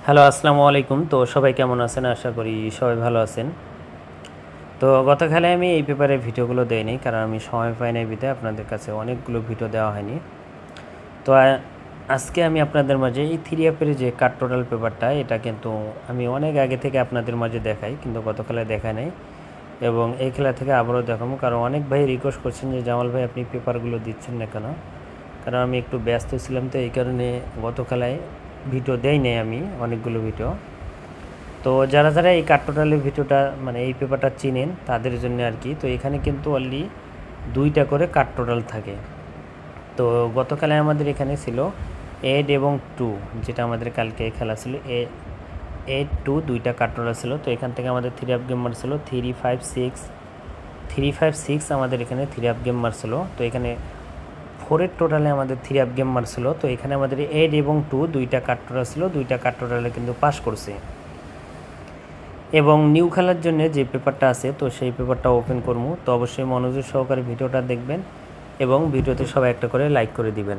Hello, আসসালামু আলাইকুম। তো সবাই কেমন আছেন? আশা করি সবাই ভালো আছেন। তো গতকালে আমি এই পেপারে ভিডিওগুলো দেইনি, কারণ আমি সময় পাই নাই বিধায় আপনাদের কাছে অনেকগুলো ভিডিও দেওয়া হয়নি। তো আজকে আমি আপনাদের মাঝে এই থ্রি অ্যাপের যে কাট টোটাল পেপারটা, এটা কিন্তু আমি অনেক আগে থেকে আপনাদের মাঝে দেখাই, কিন্তু গতকালে দেখাই নাই। এবং এই খেলা থেকে আবারও দেখাবো, কারণ অনেক ভাই রিকোয়েস্ট করছেন যে জামাল ভাই আপনি পেপারগুলো দিচ্ছেন না কেন? কারণ আমি একটু ব্যস্ত ছিলাম, তো এই কারণে গতকালায় ভিডিও দেই নাই আমি অনেকগুলো ভিডিও। তো যারা যারা এই কাট টোটালের ভিডিওটা মানে এই পেপারটা চিনেন তাদের জন্য আর কি। তো এখানে কিন্তু অনলি 2টা করে কাট টোটাল থাকে। তো গতকালে আমাদের এখানে ছিল 8 এবং 2, যেটা আমাদের কালকে খেলা ছিল। 8, 2 2টা কাট টোটাল ছিল। তো এখান থেকে আমাদের 3 আপ গেম মারছিল 3, 5, 6, 3, 5, 6 আমাদের এখানে 3 আপ গেম মারছিল। তো এখানে 4-এর টোটালে আমাদের 3 আপ গেম মারছিল। তো এখানে আমাদের 8 এবং 2 2টা কাট টোটাল ছিল, 2টা কাট টোটালে কিন্তু পাস করছে। এবং নিউ খেলার জন্য যে পেপারটা আছে, তো সেই পেপারটা ওপেন করবো। তো অবশ্যই মনোযোগ সহকারে ভিডিওটা দেখবেন এবং ভিডিওতে সবাই একটা করে লাইক করে দিবেন।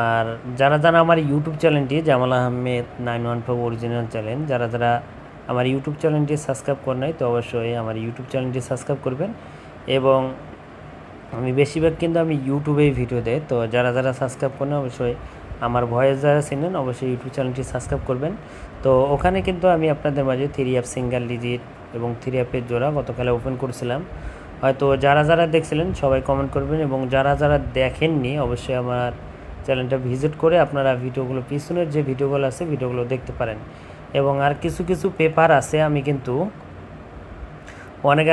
আর যারা যারা আমার ইউটিউব চ্যানেলটি জামাল আহমেদ 915 অরিজিনাল চ্যানেল, যারা যারা আমার ইউটিউব চ্যানেলটি সাবস্ক্রাইব করে নাই, তো অবশ্যই আমার ইউটিউব চ্যানেলটি সাবস্ক্রাইব করবেন। এবং আমি বেশিরভাগ কিন্তু আমি ইউটিউবেই ভিডিও দেয়। তো যারা যারা সাবস্ক্রাইব করেন অবশ্যই আমার ভয়েস যারা চিনেন অবশ্যই ইউটিউব চ্যানেলটি সাবস্ক্রাইব করবেন। তো ওখানে কিন্তু আমি আপনাদের মাঝে 3 অ্যাপ সিঙ্গেল ডিজিট এবং 3 অ্যাপের জোড়া গতকালে ওপেন করেছিলাম। হয়তো যারা যারা দেখছিলেন সবাই কমেন্ট করবেন, এবং যারা যারা দেখেননি অবশ্যই আমার চ্যানেলটা ভিজিট করে আপনারা ভিডিওগুলো, পিছনের যে ভিডিওগুলো আছে ভিডিওগুলো দেখতে পারেন। এবং আর কিছু কিছু পেপার আছে আমি কিন্তু অনেক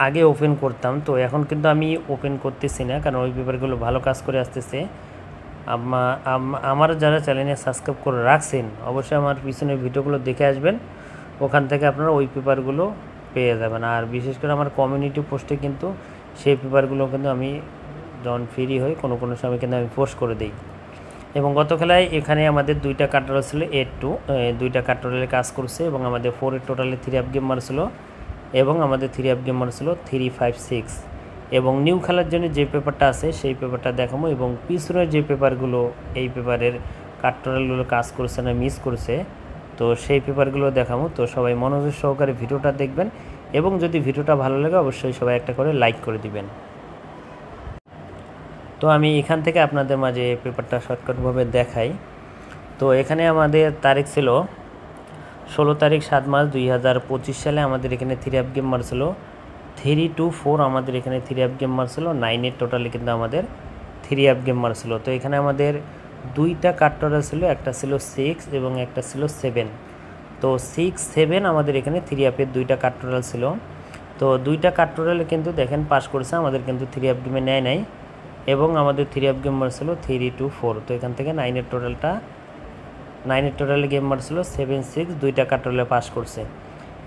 আগে ওপেন করতাম, তো এখন কিন্তু আমি ওপেন করতেছি না, কারণ ওই পেপারগুলো ভালো কাজ করে আসতেছে। আমার যারা চ্যানেলে সাবস্ক্রাইব করে রাখছেন অবশ্যই আমার পিছনের ভিডিওগুলো দেখে আসবেন, ওখান থেকে আপনারা ওই পেপারগুলো পেয়ে যাবেন। আর বিশেষ করে আমার কমিউনিটি পোস্টে কিন্তু সেই পেপারগুলো কিন্তু আমি যখন ফ্রি হই কোনো কোনো সময় কিন্তু আমি পোস্ট করে দিই। এবং গত খেলায় এখানে আমাদের 2টা কাটার ছিল 8, 2 2টা কাটারের কাজ করছে, এবং আমাদের 4-এর টোটালে 3 আপ গেম মারছিল, এবং আমাদের 3 আপ গেম মারছিল 3, 5, 6। এবং নিউ খেলার জন্য যে পেপারটা আছে সেই পেপারটা দেখাবো, এবং পিছনের যে পেপারগুলো এই পেপারের কাট্টোরালগুলো কাজ করছে না মিস করছে, তো সেই পেপারগুলো দেখাবো। তো সবাই মনোযোগ সহকারে ভিডিওটা দেখবেন, এবং যদি ভিডিওটা ভালো লাগে অবশ্যই সবাই একটা করে লাইক করে দিবেন। তো আমি এখান থেকে আপনাদের মাঝে পেপারটা শর্টকাটভাবে দেখাই। তো এখানে আমাদের তারিখ ছিল 16 তারিখ 7 মাস 2025 সালে আমাদের এখানে 3 আপ গেম মারছিল 3 to 4, আমাদের এখানে 3 আপ গেম মারছিল 9-এর টোটালে কিন্তু আমাদের 3 আপ গেম মারছিল। তো এখানে আমাদের 2টা কাট্টরা ছিল, একটা ছিল 6 এবং একটা ছিল 7। তো 6, 7 আমাদের এখানে 3 আপের 2টা কাট্টোরাল ছিল। তো 2টা কাট্টোরালে কিন্তু দেখেন পাস করেছে, আমাদের কিন্তু 3 আপ গেমে নেয় নাই। এবং আমাদের 3 আপ গেম মারছিল 3 to 4। তো এখান থেকে 9-এর টোটালে গেম মারছিল 7, 6, 2টা কাট্টোরালে পাস করছে।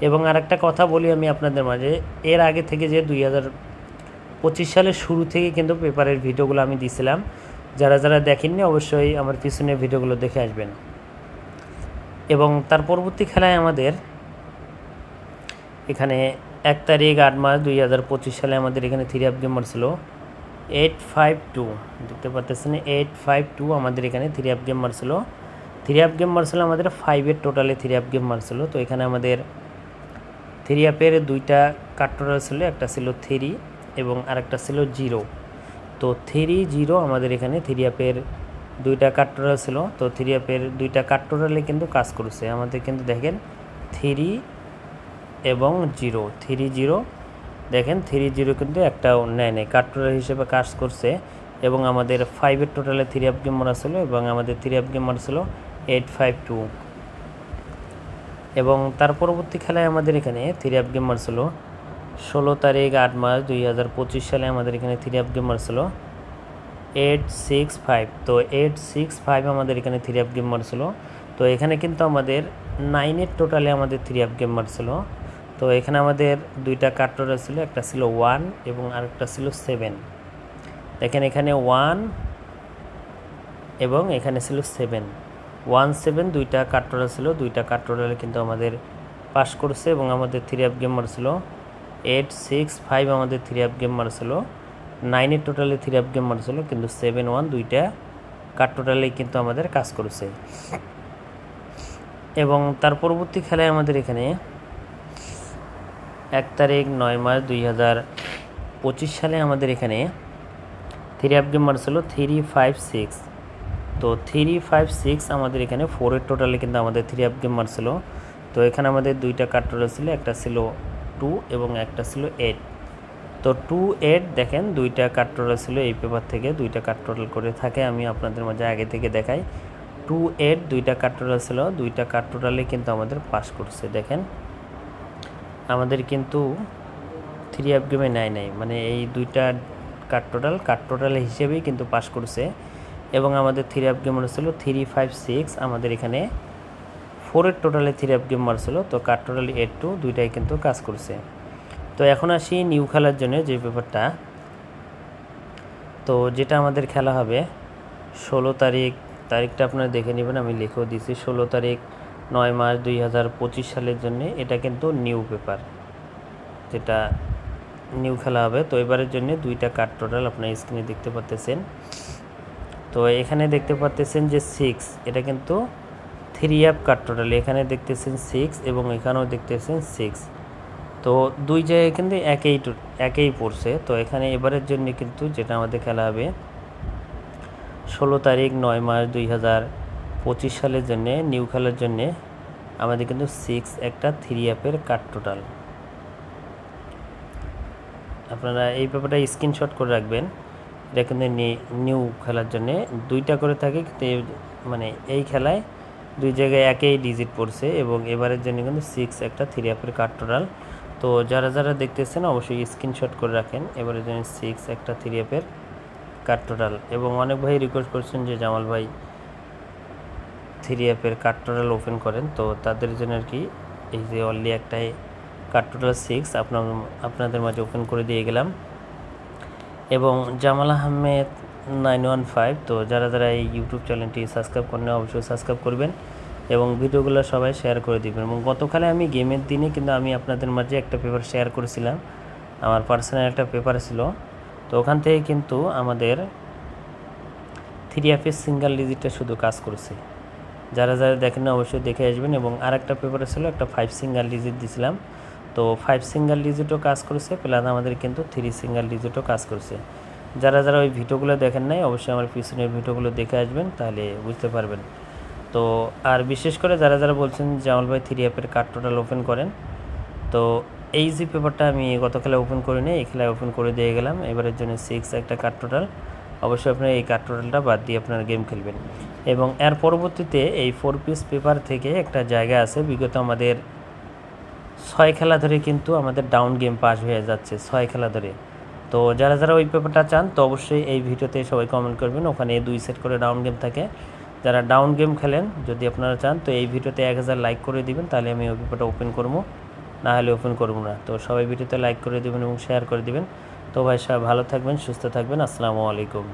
এবং আরেকটা কথা বলি আমি আপনাদের মাঝে, এর আগে থেকে যে 2025 সালের শুরু থেকে কিন্তু পেপারের ভিডিওগুলো আমি দিছিলাম, যারা যারা দেখেননি অবশ্যই আমার পিছনের ভিডিওগুলো দেখে আসবেন। এবং তার পরবর্তী খেলায় আমাদের এখানে 1 তারিখ 8 মাস 2025 সালে আমাদের এখানে 3 আপ গেম মারছিল 852, দেখতে পাচ্ছেন 852 আমাদের এখানে 3 আপ গেম মারছিল। 3 আপ গেম মারছিল আমাদের 5-এর টোটালে 3 আপ গেম মারছিল। তো এখানে আমাদের 3 আপের 2টা কাট্টোরাল ছিল, একটা ছিল 3 এবং আরেকটা ছিল 0। তো 3, 0 আমাদের এখানে 3 আপের 2টা কাট্টোরাল ছিল। তো 3 আপের 2টা কাট্টোরালে কিন্তু কাজ করছে আমাদের, কিন্তু দেখেন 3 এবং 0, 3, 0 দেখেন 3, 0 কিন্তু একটাও নেয় নেই, কাট্টোরাল হিসেবে কাজ করছে। এবং আমাদের 5-এর টোটালে 3 আপ গেম মারা ছিল, এবং আমাদের 3 আপ গেম মারা ছিল 852। এবং তার পরবর্তী খেলায় আমাদের এখানে 3 আপ গেম মারছিল 16 তারিখ 8 মাস 2025 সালে আমাদের এখানে 3 আপ গেম মারছিল 865। তো 865 আমাদের এখানে 3 আপ গেম মারছিল। তো এখানে কিন্তু আমাদের 9-এর টোটালে আমাদের 3 আপ গেম মারছিল। তো এখানে আমাদের 2টা কাট্টোরা ছিল, একটা ছিল 1 এবং আরেকটা ছিল 7। দেখেন এখানে 1 এবং এখানে ছিল 7, 1, 7 2টা কাট্টোরা ছিল, 2টা কাট্টোরালে কিন্তু আমাদের পাস করছে। এবং আমাদের 3 আপ গেম মারছিল 865 আমাদের 3 আপ গেম মারছিল, 9-এর টোটালে 3 আপ গেম মারছিল, কিন্তু 7, 1 2টা কার্ড টোটালেই কিন্তু আমাদের কাজ করেছে। এবং তার পরবর্তী খেলায় আমাদের এখানে 1 তারিখ 9 মার্চ 2025 সালে আমাদের এখানে 3 আপ গেম মারছিল 356। তো 356 আমাদের এখানে 4-এর টোটালে কিন্তু আমাদের 3 আপ গেম মারছিল। তো এখানে আমাদের দুইটা কার্ড টোটাল ছিল, একটা ছিল 2 এবং একটা ছিল 8। তো 2, 8 দেখেন দুইটা কার্ড টোটাল ছিল, এই পেপার থেকে দুইটা কার্ড টোটাল করে থাকে, আমি আপনাদের মাঝে আগে থেকে দেখাই। 2, 8 দুইটা কার্ড টোটাল ছিল, দুইটা কার্ড টোটালে কিন্তু আমাদের পাস করছে। দেখেন আমাদের কিন্তু 3 আপ গেমে নাই, মানে এই দুইটা কার্ড টোটাল হিসেবেই কিন্তু পাস করছে। এবং আমাদের 3 আপ গেম ছিল 356, আমাদের এখানে 4-এর টোটালে 3 আপ গেম মারছিল। তো কার্ড টোটাল 8, 2 দুইটাই কিন্তু কাজ করছে। তো এখন আসি নিউ খেলার জন্য যে পেপারটা, তো যেটা আমাদের খেলা হবে 16 তারিখটা আপনারা দেখে নেবেন, আমি লিখেও দিয়েছি 16 তারিখ 9 মার্চ 2025 সালের জন্য। এটা কিন্তু নিউ পেপার, যেটা নিউ খেলা হবে। তো এবারের জন্য দুইটা কার্ড টোটাল আপনার স্ক্রিনে দেখতে পাচ্ছেন। তো এখানে দেখতে পাচ্ছেন যে 6, এটা কিন্তু 3 আপ কার্ড টোটাল, এখানে দেখতেছেন 6 এবং এখানেও দেখতেছেন 6। তো দুই জায়গায় কিন্তু একই পড়ছে। তো এখানে এবারের জন্য কিন্তু যেটা আমাদের খেলা হবে 16 তারিখ 9 মার্চ 2025 সালের জন্য নিউ খেলার জন্য আমাদের কিন্তু 6 একটা 3 আপের কার্ড টোটাল। আপনারা এই পেপারটা স্ক্রিনশট করে রাখবেন, এটা কিন্তু নিউ খেলার জন্য দুইটা করে থাকে, কিন্তু মানে এই খেলায় দুই জায়গায় একই ডিজিট পড়ছে। এবং এবারের জন্য কিন্তু 6 একটা 3 আপের কার্ড টোটাল। তো যারা দেখতেছেন অবশ্যই স্ক্রিনশট করে রাখেন, এবারের জন্য 6 একটা 3 আপের কার্ড টোটাল। এবং অনেক ভাই রিকোয়েস্ট করছেন যে জামাল ভাই 3 আপের কার্ড টোটাল ওপেন করেন, তো তাদের জন্য আর কি এই যে অনলি একটাই কার্ড টোটাল 6 আপনাদের মাঝে ওপেন করে দিয়ে গেলাম। এবং জামাল আহমেদ 915, তো যারা এই ইউটিউব চ্যানেলটি সাবস্ক্রাইব করেন অবশ্যই সাবস্ক্রাইব করবেন এবং ভিডিওগুলো সবাই শেয়ার করে দিবেন। এবং গতকালে আমি গেমের দিনে কিন্তু আমি আপনাদের মাঝে একটা পেপার শেয়ার করেছিলাম, আমার পার্সোনাল একটা পেপার ছিল। তো ওখান থেকে কিন্তু আমাদের 3 আপের সিঙ্গেল ডিজিটটা শুধু কাজ করেছে। যারা দেখেন না অবশ্যই দেখে আসবেন। এবং আর একটা পেপারে ছিল একটা 5 সিঙ্গেল ডিজিট দিয়েছিলাম, তো 5 সিঙ্গেল ডিজিটও কাজ করেছে, প্লাস আমাদের কিন্তু 3 সিঙ্গেল ডিজিটও কাজ করছে। যারা ওই ভিডিওগুলো দেখেন নাই অবশ্যই আমার পিছনের ভিডিওগুলো দেখে আসবেন, তাহলে বুঝতে পারবেন। তো আর বিশেষ করে যারা বলছেন জামাল ভাই 3 আপের কার্ড টোটাল ওপেন করেন, তো এই যে পেপারটা আমি গতকালে ওপেন করিনি, এই খেলায় ওপেন করে দিয়ে গেলাম। এবারের জন্য 6 একটা কার্ড টোটাল, অবশ্যই আপনার এই কার্ড টোটালটা বাদ দিয়ে আপনার গেম খেলবেন। এবং এর পরবর্তীতে এই 4 পিস পেপার থেকে একটা জায়গা আছে, বিগত আমাদের 6 খেলা ধরে কিন্তু আমাদের ডাউন গেম পাস হয়ে যাচ্ছে 6 খেলা ধরে। তো যারা ওই পেপারটা চান তো অবশ্যই এই ভিডিওতে সবাই কমেন্ট করবেন, ওখানে 2 সেট করে ডাউন গেম থাকে। যারা ডাউন গেম খেলেন যদি আপনারা চান তো এই ভিডিওতে 1000 লাইক করে দিবেন, তাহলে আমি ওই পেপারটা ওপেন করবো, না হলে ওপেন করবো না। তো সবাই ভিডিওতে লাইক করে দিবেন এবং শেয়ার করে দিবেন। তো ভাই সবাই ভালো থাকবেন, সুস্থ থাকবেন, আসসালামু আলাইকুম।